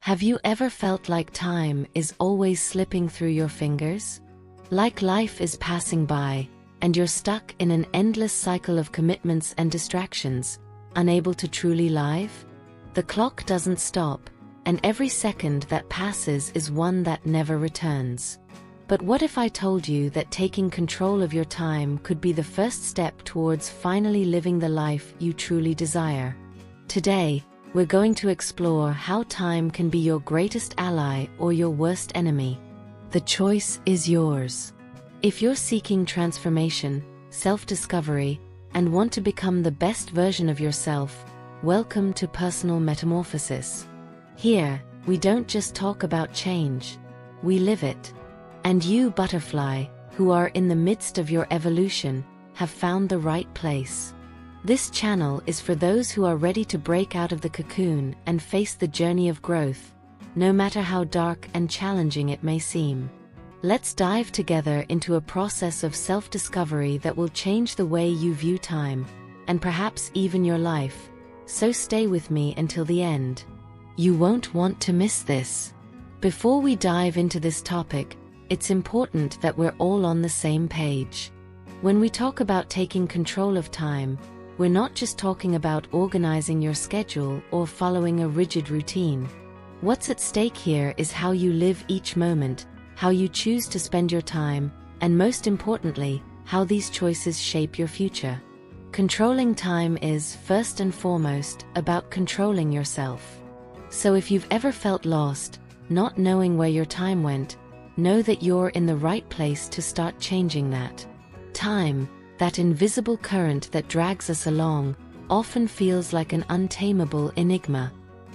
Have you ever felt like time is always slipping through your fingers? Like life is passing by, and you're stuck in an endless cycle of commitments and distractions, unable to truly live? The clock doesn't stop, and every second that passes is one that never returns. But what if I told you that taking control of your time could be the first step towards finally living the life you truly desire? Today, we're going to explore how time can be your greatest ally or your worst enemy. The choice is yours. If you're seeking transformation, self-discovery, and want to become the best version of yourself, welcome to Personal Metamorphosis. Here, we don't just talk about change, we live it. And you, butterfly, who are in the midst of your evolution, have found the right place. This channel is for those who are ready to break out of the cocoon and face the journey of growth, no matter how dark and challenging it may seem. Let's dive together into a process of self-discovery that will change the way you view time, and perhaps even your life. So stay with me until the end. You won't want to miss this. Before we dive into this topic, it's important that we're all on the same page. When we talk about taking control of time, we're not just talking about organizing your schedule or following a rigid routine. What's at stake here is how you live each moment, how you choose to spend your time, and most importantly, how these choices shape your future. Controlling time is, first and foremost, about controlling yourself. So if you've ever felt lost, not knowing where your time went, know that you're in the right place to start changing that. Time, that invisible current that drags us along, often feels like an untamable enigma.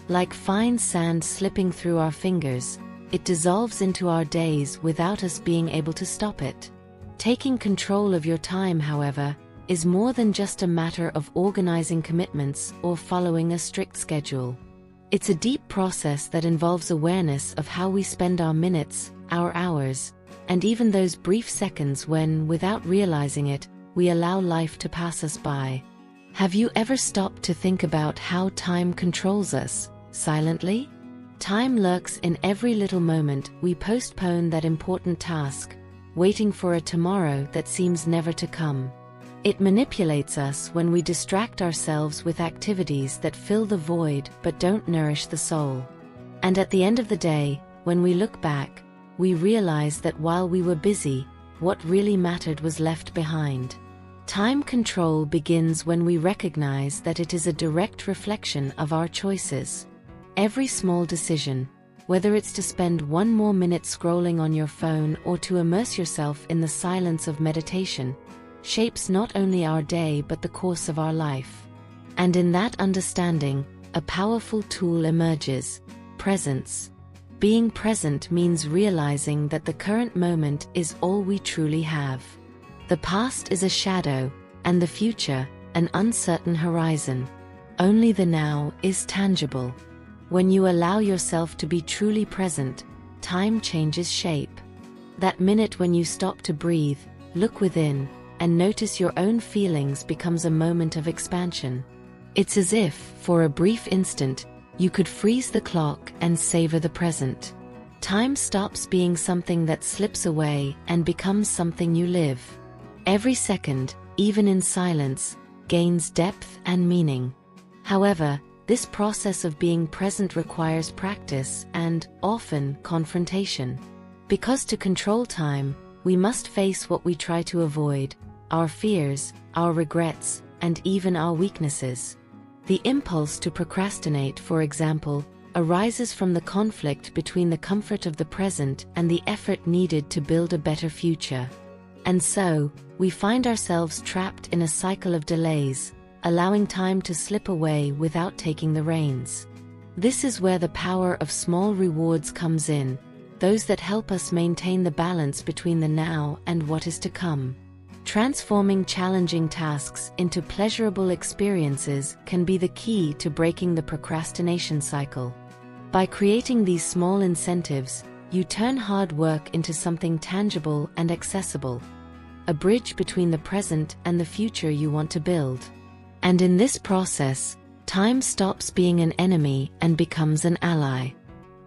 Like fine sand slipping through our fingers, it dissolves into our days without us being able to stop it. Taking control of your time, however, is more than just a matter of organizing commitments or following a strict schedule. It's a deep process that involves awareness of how we spend our minutes, our hours, and even those brief seconds when, without realizing it, we allow life to pass us by. Have you ever stopped to think about how time controls us, silently? Time lurks in every little moment we postpone that important task, waiting for a tomorrow that seems never to come. It manipulates us when we distract ourselves with activities that fill the void but don't nourish the soul. And at the end of the day, when we look back, we realize that while we were busy, what really mattered was left behind. Time control begins when we recognize that it is a direct reflection of our choices. Every small decision, whether it's to spend one more minute scrolling on your phone or to immerse yourself in the silence of meditation, shapes not only our day but the course of our life. And in that understanding, a powerful tool emerges: presence. Being present means realizing that the current moment is all we truly have. The past is a shadow, and the future, an uncertain horizon. Only the now is tangible. When you allow yourself to be truly present, time changes shape. That minute when you stop to breathe, look within, and notice your own feelings becomes a moment of expansion. It's as if, for a brief instant, you could freeze the clock and savor the present. Time stops being something that slips away and becomes something you live. Every second, even in silence, gains depth and meaning. However, this process of being present requires practice and, often, confrontation. Because to control time, we must face what we try to avoid: our fears, our regrets, and even our weaknesses. The impulse to procrastinate, for example, arises from the conflict between the comfort of the present and the effort needed to build a better future. And so, we find ourselves trapped in a cycle of delays, allowing time to slip away without taking the reins. This is where the power of small rewards comes in, those that help us maintain the balance between the now and what is to come. Transforming challenging tasks into pleasurable experiences can be the key to breaking the procrastination cycle. By creating these small incentives, you turn hard work into something tangible and accessible, a bridge between the present and the future you want to build. And in this process, time stops being an enemy and becomes an ally.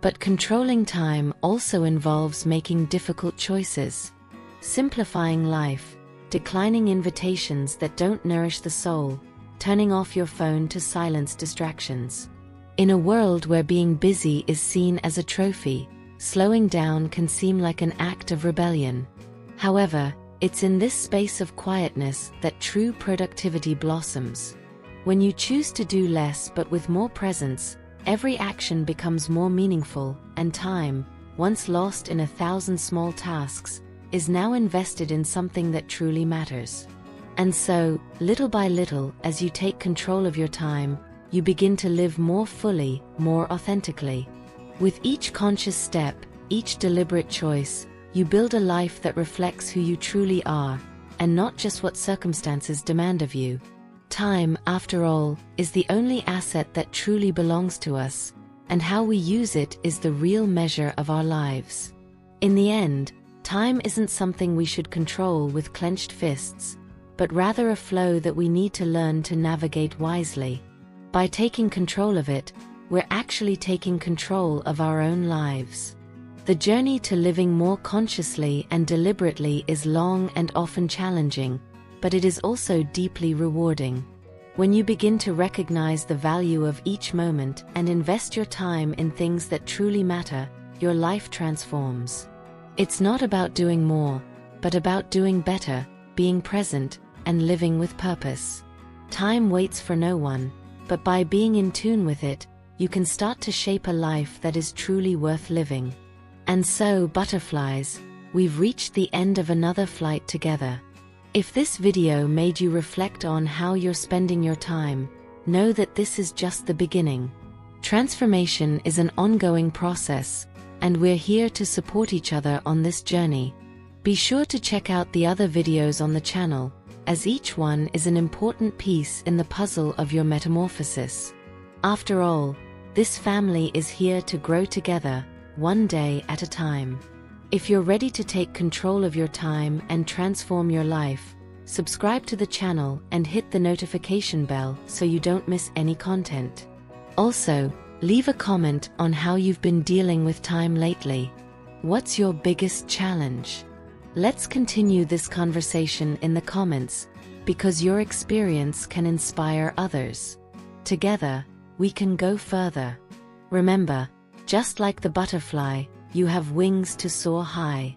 But controlling time also involves making difficult choices. Simplifying life, declining invitations that don't nourish the soul, turning off your phone to silence distractions. In a world where being busy is seen as a trophy, slowing down can seem like an act of rebellion. However, it's in this space of quietness that true productivity blossoms. When you choose to do less but with more presence, every action becomes more meaningful, and time, once lost in 1,000 small tasks, is now invested in something that truly matters. And so, little by little, as you take control of your time, you begin to live more fully, more authentically. With each conscious step, each deliberate choice, you build a life that reflects who you truly are, and not just what circumstances demand of you. Time, after all, is the only asset that truly belongs to us, and how we use it is the real measure of our lives. In the end, time isn't something we should control with clenched fists, but rather a flow that we need to learn to navigate wisely. By taking control of it, we're actually taking control of our own lives. The journey to living more consciously and deliberately is long and often challenging, but it is also deeply rewarding. When you begin to recognize the value of each moment and invest your time in things that truly matter, your life transforms. It's not about doing more, but about doing better, being present, and living with purpose. Time waits for no one, but by being in tune with it, you can start to shape a life that is truly worth living. And so, butterflies, we've reached the end of another flight together. If this video made you reflect on how you're spending your time, know that this is just the beginning. Transformation is an ongoing process, and we're here to support each other on this journey. Be sure to check out the other videos on the channel, as each one is an important piece in the puzzle of your metamorphosis. After all, this family is here to grow together, one day at a time. If you're ready to take control of your time and transform your life, subscribe to the channel and hit the notification bell so you don't miss any content. Also, leave a comment on how you've been dealing with time lately. What's your biggest challenge? Let's continue this conversation in the comments, because your experience can inspire others. Together, we can go further. Remember, just like the butterfly, you have wings to soar high.